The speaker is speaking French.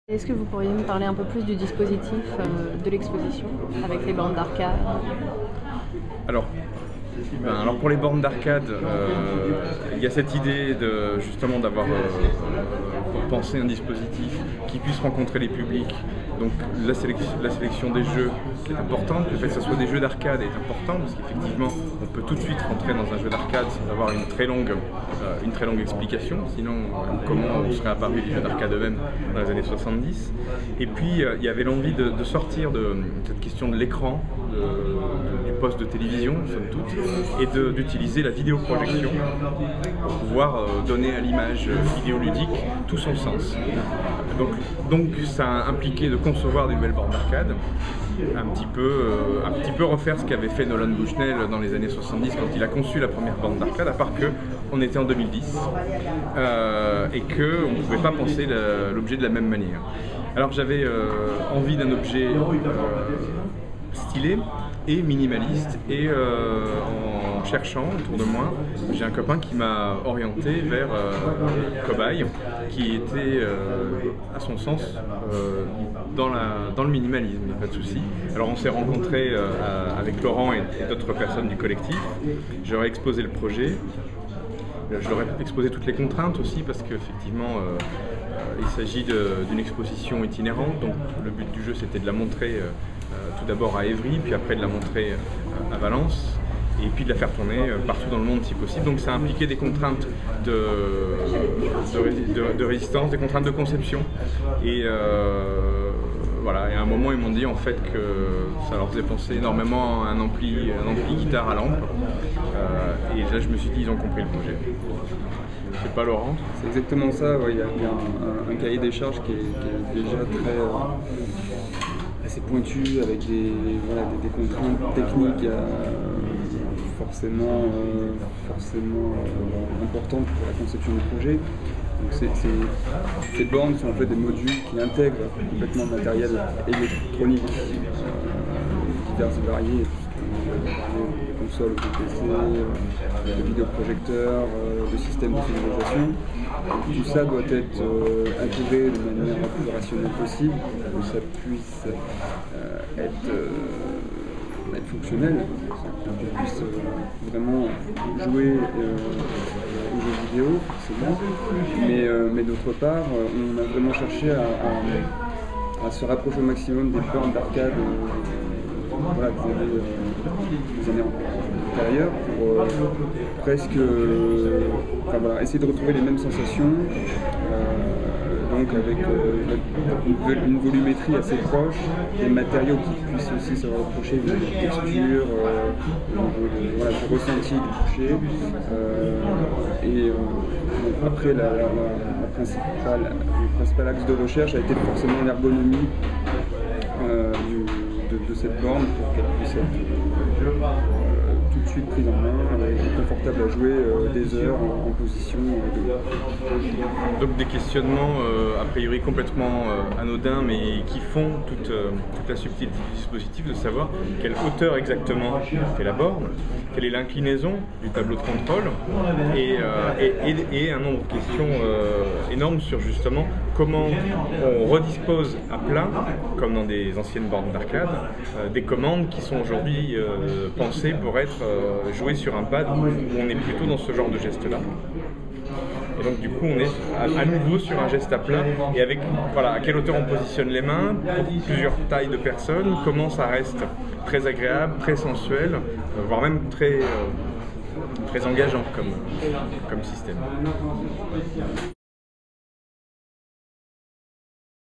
Est-ce que vous pourriez me parler un peu plus du dispositif de l'exposition avec les bornes d'arcade? Alors pour les bornes d'arcade, il y a cette idée de justement d'avoir pensé un dispositif qui puisse rencontrer les publics. Donc la sélection des jeux est importante, le fait que ce soit des jeux d'arcade est important parce qu'effectivement on peut tout de suite rentrer dans un jeu d'arcade sans avoir une très longue explication, sinon comment seraient apparus les jeux d'arcade eux-mêmes dans les années 70. Et puis il y avait l'envie de sortir de cette question de l'écran, du poste de télévision somme toute, et d'utiliser la vidéoprojection pour pouvoir donner à l'image vidéoludique tout son sens. Donc ça a impliqué de concevoir des nouvelles bornes d'arcade, un petit peu refaire ce qu'avait fait Nolan Bushnell dans les années 70 quand il a conçu la première borne d'arcade, à part qu'on était en 2010 et qu'on ne pouvait pas penser l'objet de la même manière. Alors j'avais envie d'un objet stylé et minimaliste, et en cherchant autour de moi, j'ai un copain qui m'a orienté vers Cobaye, qui était à son sens dans le minimalisme, il n'y a pas de souci. Alors on s'est rencontrés avec Laurent et d'autres personnes du collectif, je leur ai exposé le projet, je leur ai exposé toutes les contraintes aussi parce qu'effectivement il s'agit d'une exposition itinérante, donc le but du jeu c'était de la montrer tout d'abord à Évry, puis après de la montrer à Valence, et puis de la faire tourner partout dans le monde si possible. Donc ça a impliqué des contraintes de résistance, des contraintes de conception. Et voilà, et à un moment ils m'ont dit en fait que ça leur faisait penser énormément à un ampli guitare à lampe. Et là je me suis dit ils ont compris le projet. C'est pas Laurent? C'est exactement ça, ouais, il y a un cahier des charges qui est déjà très assez pointu, avec des contraintes techniques forcément importantes pour la conception du projet. Donc ces bornes sont en fait des modules qui intègrent complètement le matériel électronique divers et variés, de consoles, de PC, de vidéoprojecteurs, de systèmes de sonorisation. Tout ça doit être intégré de manière la plus rationnelle possible pour que ça puisse être fonctionnel, qu'on puisse vraiment jouer aux jeux vidéo, forcément. Mais d'autre part, on a vraiment cherché à se rapprocher au maximum des bornes d'arcade voilà, des années antérieures pour presque essayer de retrouver les mêmes sensations, donc avec une volumétrie assez proche, des matériaux qui puissent aussi se rapprocher de la texture, du ressenti du toucher. Donc après le principal axe de recherche a été forcément l'ergonomie de cette borne pour qu'elle puisse être tout de suite prise en main et confortable à jouer des heures en position Donc des questionnements a priori complètement anodins mais qui font toute la subtilité du dispositif, de savoir quelle hauteur exactement fait la borne, quelle est l'inclinaison du tableau de contrôle, et un nombre de questions énormes sur justement comment on redispose à plat, comme dans des anciennes bornes d'arcade, des commandes qui sont aujourd'hui pensées pour être jouées sur un pad où on est plutôt dans ce genre de geste-là. Et donc du coup on est à nouveau sur un geste à plat, et avec à quelle hauteur on positionne les mains, pour plusieurs tailles de personnes, comment ça reste très agréable, très sensuel, voire même très engageant comme système.